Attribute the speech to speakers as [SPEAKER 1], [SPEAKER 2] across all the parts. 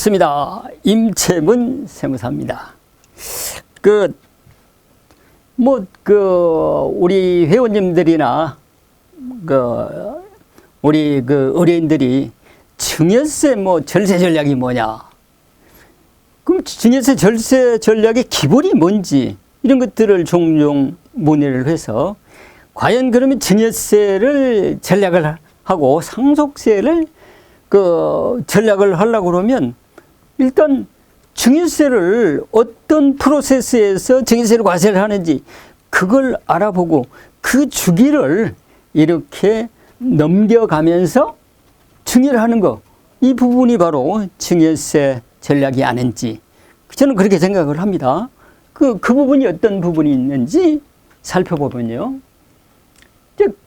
[SPEAKER 1] 반갑습니다. 임채문 세무사입니다. 우리 회원님들이나, 우리 의뢰인들이 증여세 절세 전략이 뭐냐? 그럼 증여세 절세 전략의 기본이 뭔지, 이런 것들을 종종 문의를 해서, 과연 그러면 증여세를 전략을 하고 상속세를 전략을 하려고 그러면 일단 증여세를 어떤 프로세스에서 증여세를 과세를 하는지 그걸 알아보고 그 주기를 이렇게 넘겨가면서 증여를 하는 거, 이 부분이 바로 증여세 전략이 아닌지 저는 그렇게 생각을 합니다. 그 부분이 어떤 부분이 있는지 살펴보면요.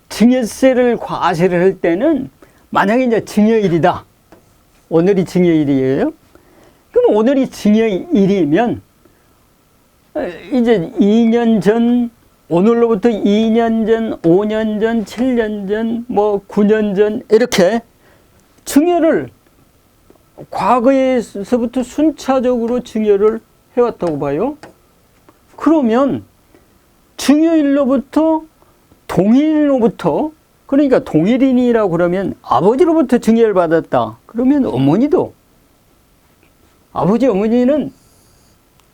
[SPEAKER 1] 증여세를 과세를 할 때는 만약에 이제 증여일이다. 오늘이 증여일이에요. 그럼 오늘이 증여일이면 이제 2년 전, 오늘로부터 2년 전, 5년 전, 7년 전, 9년 전 이렇게 증여를 과거에서부터 순차적으로 증여를 해왔다고 봐요. 그러면 증여일로부터 동일로부터, 그러니까 동일인이라고 그러면 아버지로부터 증여를 받았다. 그러면 어머니도, 아버지 어머니는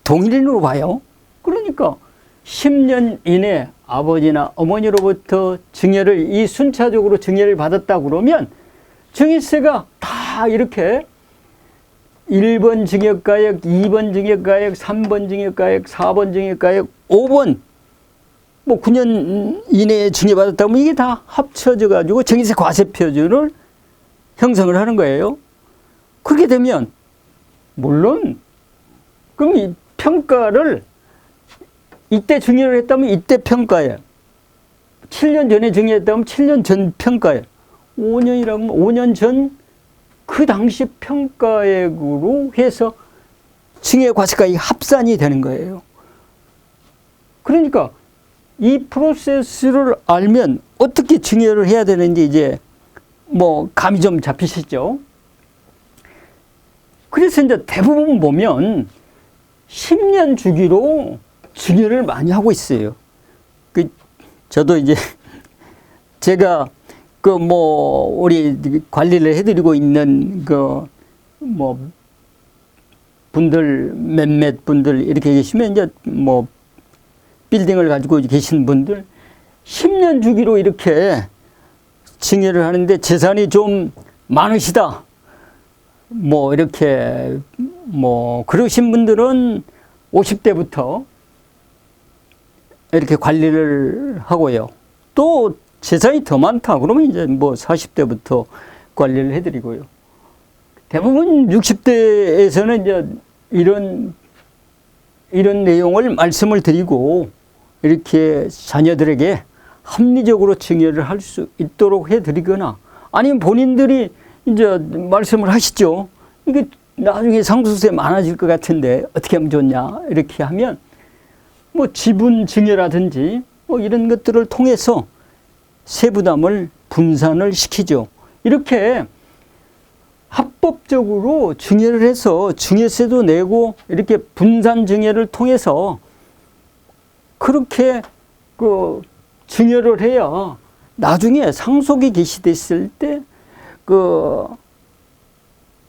[SPEAKER 1] 동일인으로 봐요. 그러니까 10년 이내 아버지나 어머니로부터 증여를, 이 순차적으로 증여를 받았다 그러면 증여세가 다 이렇게 1번 증여가액, 2번 증여가액, 3번 증여가액, 4번 증여가액, 5번 9년 이내에 증여받았다면 이게 다 합쳐져 가지고 증여세 과세 표준을 형성을 하는 거예요. 그렇게 되면 물론 그럼 이 평가를 이때 증여를 했다면 이때 평가에, 7년 전에 증여했다면 7년 전 평가에, 5년이라면 5년 전 그 당시 평가액으로 해서 증여 과세가액이 합산이 되는 거예요. 그러니까 이 프로세스를 알면 어떻게 증여를 해야 되는지 이제 감이 좀 잡히시죠? 그래서 이제 대부분 보면 10년 주기로 증여를 많이 하고 있어요. 저도 이제 제가 우리 관리를 해드리고 있는 분들, 몇몇 분들 이렇게 계시면 이제 빌딩을 가지고 계신 분들 10년 주기로 이렇게 증여를 하는데 재산이 좀 많으시다. 이렇게 그러신 분들은 50대부터 이렇게 관리를 하고요. 또 재산이 더 많다. 그러면 이제 40대부터 관리를 해드리고요. 대부분 60대에서는 이제 이런 내용을 말씀을 드리고 이렇게 자녀들에게 합리적으로 증여를 할 수 있도록 해드리거나 아니면 본인들이 이제 말씀을 하시죠. 이게 나중에 상속세 많아질 것 같은데 어떻게 하면 좋냐. 이렇게 하면 지분 증여라든지 이런 것들을 통해서 세부담을 분산을 시키죠. 이렇게 합법적으로 증여를 해서 증여세도 내고 이렇게 분산 증여를 통해서 그렇게 증여를 해야 나중에 상속이 개시됐을 때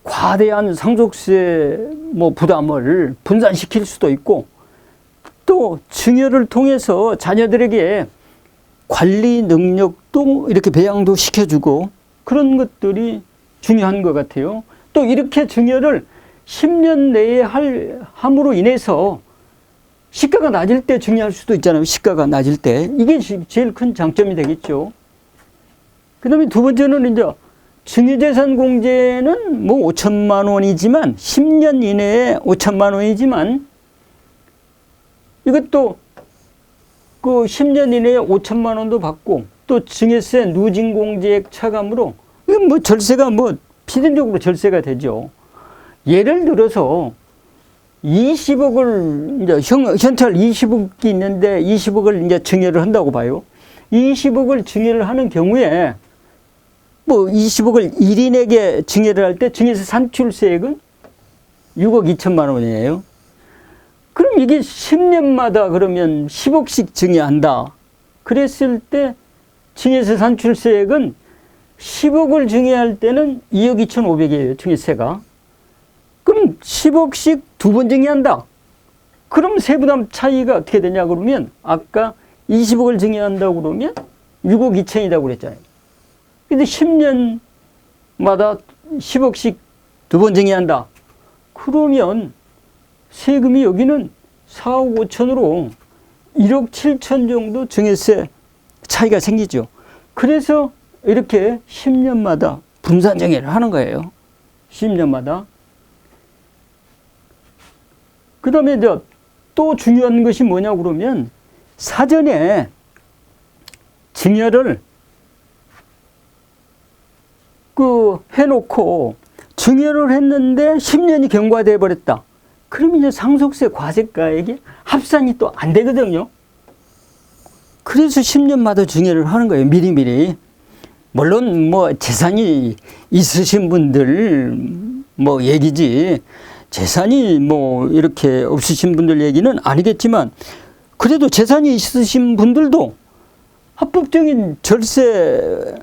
[SPEAKER 1] 과대한 상속세 부담을 분산시킬 수도 있고 또 증여를 통해서 자녀들에게 관리 능력도 이렇게 배양도 시켜주고 그런 것들이 중요한 것 같아요. 또 이렇게 증여를 10년 내에 함으로 인해서 시가가 낮을 때 증여할 수도 있잖아요. 시가가 낮을 때. 이게 제일 큰 장점이 되겠죠. 그 다음에 두 번째는 이제 증여재산 공제는 5천만 원이지만 10년 이내에 5천만 원이지만 이것도 10년 이내에 5천만 원도 받고 또 증여세 누진공제액 차감으로 절세가 필연적으로 절세가 되죠. 예를 들어서 20억을 이제 현찰 20억이 있는데 20억을 이제 증여를 한다고 봐요. 20억을 증여를 하는 경우에 20억을 1인에게 증여를 할 때 증여세 산출세액은 6억 2천만 원이에요. 그럼 이게 10년마다 그러면 10억씩 증여한다. 그랬을 때 증여세 산출세액은 10억을 증여할 때는 2억 2,500이에요. 증여세가. 그럼 10억씩 두 번 증여한다. 그럼 세부담 차이가 어떻게 되냐 그러면 아까 20억을 증여한다고 그러면 6억 2천이라고 그랬잖아요. 근데 10년마다 10억씩 두 번 증여한다. 그러면 세금이 여기는 4억 5천으로 1억 7천 정도 증여세 차이가 생기죠. 그래서 이렇게 10년마다 분산증여를 하는 거예요. 10년마다. 그 다음에 또 중요한 것이 뭐냐 그러면 사전에 증여를 해놓고 증여를 했는데 10년이 경과돼 버렸다. 그러면 이제 상속세 과세가액이 합산이 또 안 되거든요. 그래서 10년마다 증여를 하는 거예요. 미리미리. 물론 뭐 재산이 있으신 분들 뭐 얘기지, 재산이 뭐 이렇게 없으신 분들 얘기는 아니겠지만, 그래도 재산이 있으신 분들도 합법적인 절세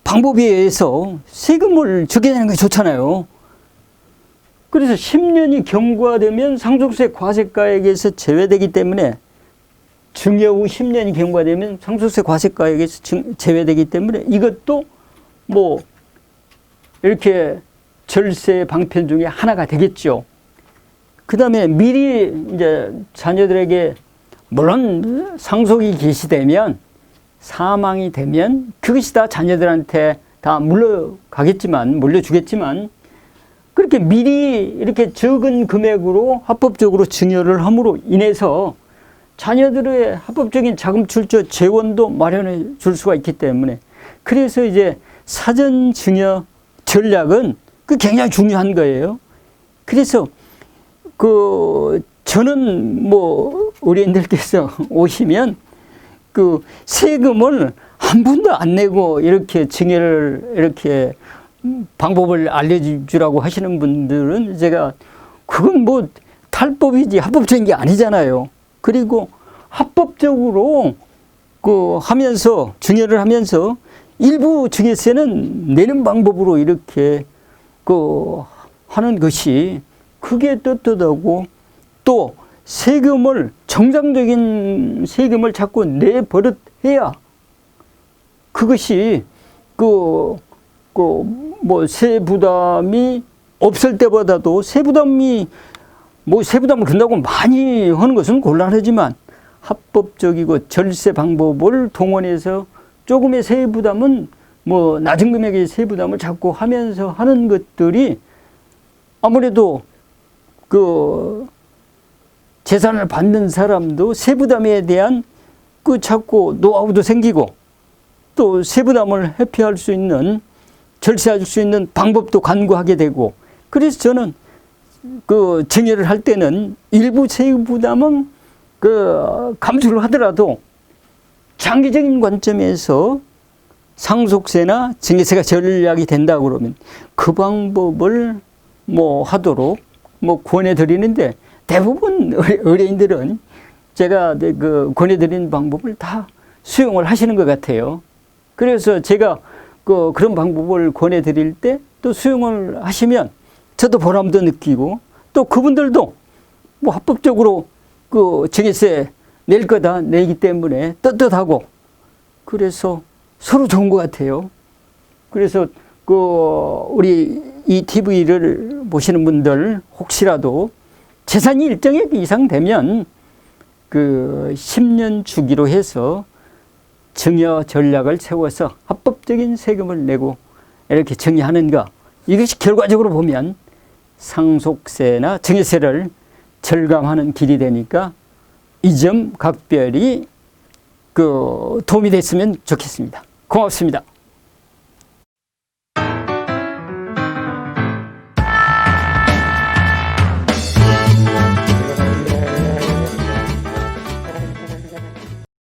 [SPEAKER 1] 방법에 의해서 세금을 지게 되는 게 좋잖아요. 그래서 10년이 경과되면 상속세 과세가액에서 제외되기 때문에, 증여 후 10년이 경과되면 상속세 과세가액에서 제외되기 때문에 이것도 뭐 이렇게 절세 방편 중에 하나가 되겠죠. 그 다음에 미리 이제 자녀들에게, 물론 상속이 개시되면, 사망이 되면 그것이 다 자녀들한테 다 물려주겠지만, 그렇게 미리 이렇게 적은 금액으로 합법적으로 증여를 함으로 인해서 자녀들의 합법적인 자금 출처 재원도 마련해 줄 수가 있기 때문에, 그래서 이제 사전 증여 전략은 굉장히 중요한 거예요. 그래서 저는 뭐 어린이들께서 오시면 세금을 한 푼도 안 내고 이렇게 증여를 이렇게 방법을 알려주라고 하시는 분들은 제가, 그건 뭐 탈법이지 합법적인 게 아니잖아요. 그리고 합법적으로 하면서 증여를 하면서 일부 증여세는 내는 방법으로 이렇게 하는 것이 그게 떳떳하고, 또 세금을, 정상적인 세금을 자꾸 내버릇해야 그것이 뭐 세부담이 없을 때보다도 세부담을 근다고 많이 하는 것은 곤란하지만, 합법적이고 절세 방법을 동원해서 조금의 세부담은 뭐 낮은 금액의 세부담을 자꾸 하면서 하는 것들이 아무래도 재산을 받는 사람도 세부담에 대한 자꾸 노하우도 생기고, 또 세부담을 회피할 수 있는, 절세할 수 있는 방법도 간구하게 되고, 그래서 저는 증여를 할 때는 일부 세부담은 감수를 하더라도 장기적인 관점에서 상속세나 증여세가 전략이 된다 그러면 그 방법을 뭐 하도록 뭐 권해드리는데, 대부분 의뢰인들은 제가 권해드리는 방법을 다 수용을 하시는 것 같아요. 그래서 제가 그런 방법을 권해드릴 때 또 수용을 하시면 저도 보람도 느끼고, 또 그분들도 뭐 합법적으로 증여세 낼 거다 내기 때문에 떳떳하고, 그래서 서로 좋은 것 같아요. 그래서 우리 이 TV를 보시는 분들 혹시라도 재산이 일정액 이상 되면 10년 주기로 해서 증여 전략을 세워서 합법적인 세금을 내고 이렇게 증여하는 것, 이것이 결과적으로 보면 상속세나 증여세를 절감하는 길이 되니까 이 점 각별히 도움이 됐으면 좋겠습니다. 고맙습니다.